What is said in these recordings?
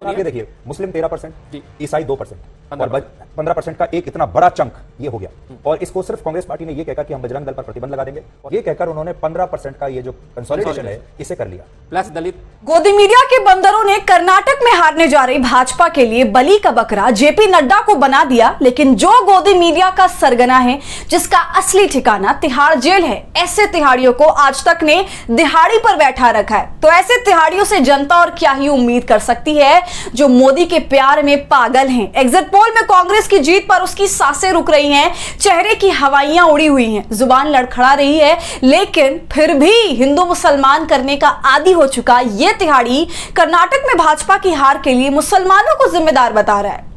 आप ये देखिए, मुस्लिम 13%, ईसाई 2% और 15% का एक इतना बड़ा चंक ये हो गया। और इसको सिर्फ कांग्रेस पार्टी ने ये कहकर कि हम बजरंग दल पर प्रतिबंध लगा देंगे, और ये कहकर उन्होंने 15% का ये जो कंसोलिडेशन है इसे कर लिया। प्लस दलित गोदी मीडिया के बंदरों ने कर्नाटक में हारने जा रही भाजपा के लिए बलि का बकरा जेपी नड्डा को बना दिया। लेकिन जो गोदी मीडिया का सरगना है, जिसका असली ठिकाना तिहाड़ जेल है, ऐसे तिहाड़ियों को आज तक ने दिहाड़ी पर बैठा रखा है। तो ऐसे तिहाड़ियों से जनता और क्या ही उम्मीद कर सकती है, जो मोदी के प्यार में पागल हैं। एग्जिट पोल में कांग्रेस की जीत पर उसकी सांसें रुक रही हैं, चेहरे की हवाइयां उड़ी हुई हैं, जुबान लड़खड़ा रही है, लेकिन फिर भी हिंदू मुसलमान करने का आदी हो चुका ये तिहाड़ी कर्नाटक में भाजपा की हार के लिए मुसलमानों को जिम्मेदार बता रहा है।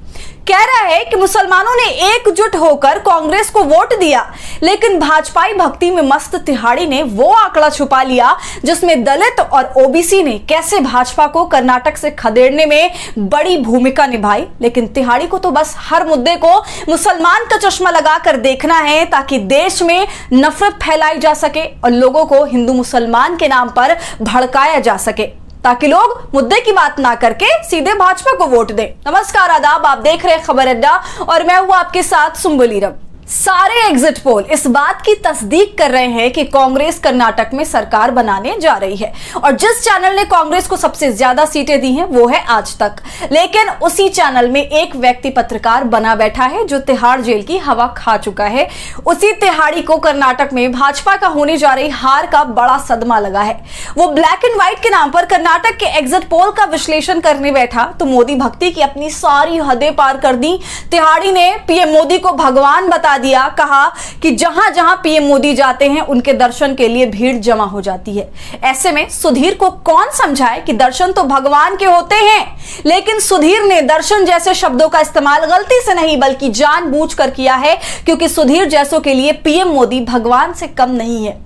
कह रहा है कि मुसलमानों ने एकजुट होकर कांग्रेस को वोट दिया, लेकिन भाजपाई भक्ति में मस्त तिहाड़ी ने वो आंकड़ा छुपा लिया जिसमें दलित और ओबीसी ने कैसे भाजपा को कर्नाटक से खदेड़ने में बड़ी भूमिका निभाई। लेकिन तिहाड़ी को तो बस हर मुद्दे को मुसलमान का चश्मा लगाकर देखना है, ताकि देश में नफरत फैलाई जा सके और लोगों को हिंदू मुसलमान के नाम पर भड़काया जा सके, ताकि लोग मुद्दे की बात ना करके सीधे भाजपा को वोट दें। नमस्कार, आदाब, आप देख रहे हैं खबर अड्डा और मैं हूं आपके साथ सुम्बुलीरम। सारे एग्जिट पोल इस बात की तस्दीक कर रहे हैं कि कांग्रेस कर्नाटक में सरकार बनाने जा रही है, और जिस चैनल ने कांग्रेस को सबसे ज्यादा सीटें दी हैं वो है आज तक। लेकिन उसी चैनल में एक व्यक्ति पत्रकार बना बैठा है जो तिहाड़ जेल की हवा खा चुका है। उसी तिहाड़ी को कर्नाटक में भाजपा का होने जा रही हार का बड़ा सदमा लगा है। वो ब्लैक एंड व्हाइट के नाम पर कर्नाटक के एग्जिट पोल का विश्लेषण करने बैठा तो मोदी भक्ति की अपनी सारी हदें पार कर दी। तिहाड़ी ने पीएम मोदी को भगवान बता दिया, कहा कि जहां जहां पीएम मोदी जाते हैं उनके दर्शन के लिए भीड़ जमा हो जाती है। ऐसे में सुधीर को कौन समझाए कि दर्शन तो भगवान के होते हैं। लेकिन सुधीर ने दर्शन जैसे शब्दों का इस्तेमाल गलती से नहीं बल्कि जानबूझकर किया है, क्योंकि सुधीर जैसों के लिए पीएम मोदी भगवान से कम नहीं है।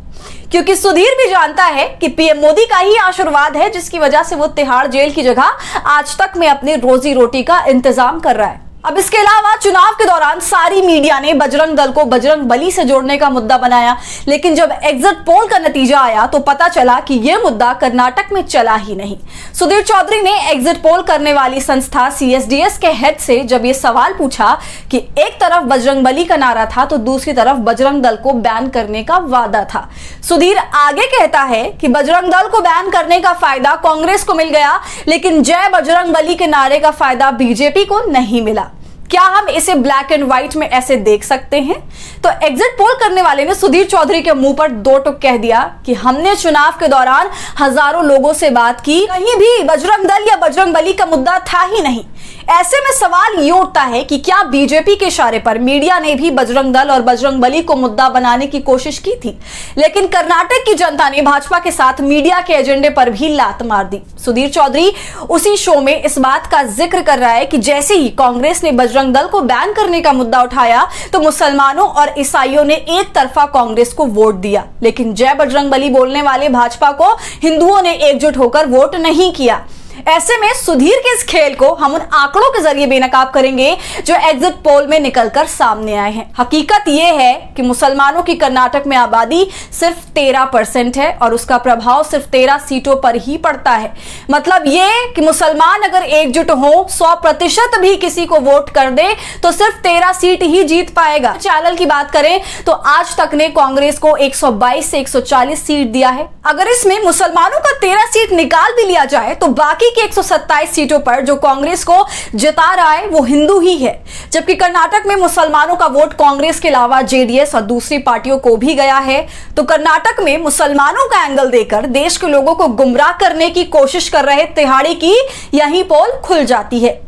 क्योंकि सुधीर भी जानता है कि पीएम मोदी का ही आशीर्वाद है जिसकी वजह से वो तिहाड़ जेल की जगह आज तक में अपनी रोजी रोटी का इंतजाम कर रहा है। अब इसके अलावा चुनाव के दौरान सारी मीडिया ने बजरंग दल को बजरंग बली से जोड़ने का मुद्दा बनाया, लेकिन जब एग्जिट पोल का नतीजा आया तो पता चला कि यह मुद्दा कर्नाटक में चला ही नहीं। सुधीर चौधरी ने एग्जिट पोल करने वाली संस्था सीएसडीएस के हेड से जब यह सवाल पूछा कि एक तरफ बजरंग बली का नारा था तो दूसरी तरफ बजरंग दल को बैन करने का वादा था। सुधीर आगे कहता है कि बजरंग दल को बैन करने का फायदा कांग्रेस को मिल गया, लेकिन जय बजरंग बली के नारे का फायदा बीजेपी को नहीं मिला। क्या हम इसे ब्लैक एंड व्हाइट में ऐसे देख सकते हैं? तो एग्जिट पोल करने वाले ने सुधीर चौधरी के मुंह पर दो टुक कह दिया कि हमने चुनाव के दौरान हजारों लोगों से बात की, कहीं भी बजरंग दल या बजरंग बली का मुद्दा था ही नहीं। ऐसे में सवाल ये उठता है कि क्या बीजेपी के इशारे पर मीडिया ने भी बजरंग दल और बजरंग बली को मुद्दा बनाने की कोशिश की थी? लेकिन कर्नाटक की जनता ने भाजपा के साथ मीडिया के एजेंडे पर भी लात मार दी। सुधीर चौधरी उसी शो में इस बात का जिक्र कर रहा है कि जैसे ही कांग्रेस ने बजरंग दल को बैन करने का मुद्दा उठाया तो मुसलमानों और ईसाइयों ने एक तरफा कांग्रेस को वोट दिया, लेकिन जय बजरंग बली बोलने वाले भाजपा को हिंदुओं ने एकजुट होकर वोट नहीं किया। ऐसे में सुधीर के इस खेल को हम उन आंकड़ों के जरिए बेनकाब करेंगे जो एग्जिट पोल में निकलकर सामने आए हैं। हकीकत यह है कि मुसलमानों की कर्नाटक में आबादी सिर्फ 13% है और उसका प्रभाव सिर्फ 13 सीटों पर ही पड़ता है। मतलब यह कि मुसलमान अगर एकजुट हो, 100% भी किसी को वोट कर दे तो सिर्फ 13 सीट ही जीत पाएगा। चैनल की बात करें तो आज तक ने कांग्रेस को 122 से 140 सीट दिया है। अगर इसमें मुसलमानों का 13 सीट निकाल भी लिया जाए तो बाकी की 127 सीटों पर जो कांग्रेस को जिता रहा है वो हिंदू ही है। जबकि कर्नाटक में मुसलमानों का वोट कांग्रेस के अलावा जेडीएस और दूसरी पार्टियों को भी गया है। तो कर्नाटक में मुसलमानों का एंगल देकर देश के लोगों को गुमराह करने की कोशिश कर रहे तिहाड़ी की यही पोल खुल जाती है।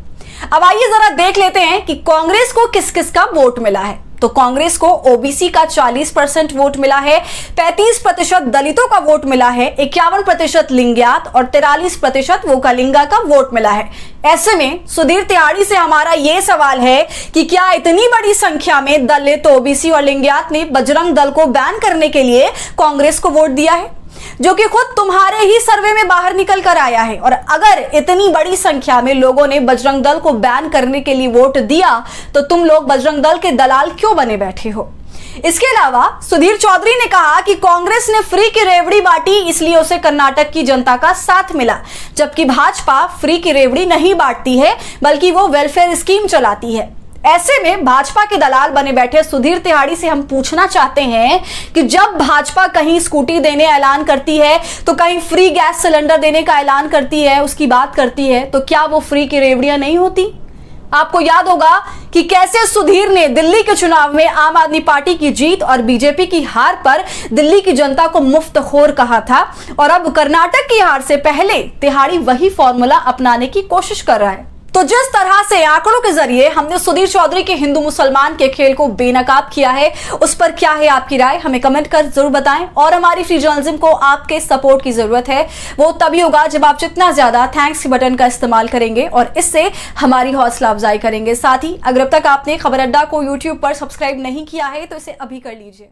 अब आइए जरा देख लेते हैं कि कांग्रेस को किस किस का वोट मिला है। तो कांग्रेस को ओबीसी का 40% वोट मिला है, 35% दलितों का वोट मिला है, 51% लिंगायत और 43% वोकलिंगा का वोट मिला है। ऐसे में सुधीर तिहाड़ी से हमारा यह सवाल है कि क्या इतनी बड़ी संख्या में दलित, ओबीसी और लिंगायत ने बजरंग दल को बैन करने के लिए कांग्रेस को वोट दिया है, जो कि खुद तुम्हारे ही सर्वे में बाहर निकल कर आया है? और अगर इतनी बड़ी संख्या में लोगों ने बजरंग दल को बैन करने के लिए वोट दिया तो तुम लोग बजरंग दल के दलाल क्यों बने बैठे हो? इसके अलावा सुधीर चौधरी ने कहा कि कांग्रेस ने फ्री की रेवड़ी बांटी, इसलिए उसे कर्नाटक की जनता का साथ मिला, जबकि भाजपा फ्री की रेवड़ी नहीं बांटती है बल्कि वो वेलफेयर स्कीम चलाती है। ऐसे में भाजपा के दलाल बने बैठे सुधीर तिहाड़ी से हम पूछना चाहते हैं कि जब भाजपा कहीं स्कूटी देने ऐलान करती है तो कहीं फ्री गैस सिलेंडर देने का ऐलान करती है, उसकी बात करती है, तो क्या वो फ्री की रेवड़ियां नहीं होती? आपको याद होगा कि कैसे सुधीर ने दिल्ली के चुनाव में आम आदमी पार्टी की जीत और बीजेपी की हार पर दिल्ली की जनता को मुफ्तखोर कहा था, और अब कर्नाटक की हार से पहले तिहाड़ी वही फॉर्मूला अपनाने की कोशिश कर रहा है। तो जिस तरह से आंकड़ों के जरिए हमने सुधीर चौधरी के हिंदू मुसलमान के खेल को बेनकाब किया है, उस पर क्या है आपकी राय? हमें कमेंट कर जरूर बताएं। और हमारी फ्री जर्नलिज्म को आपके सपोर्ट की जरूरत है, वो तभी होगा जब आप जितना ज्यादा थैंक्स के बटन का इस्तेमाल करेंगे और इससे हमारी हौसला अफजाई करेंगे। साथ ही अगर अब तक आपने खबर अड्डा को यूट्यूब पर सब्सक्राइब नहीं किया है तो इसे अभी कर लीजिए।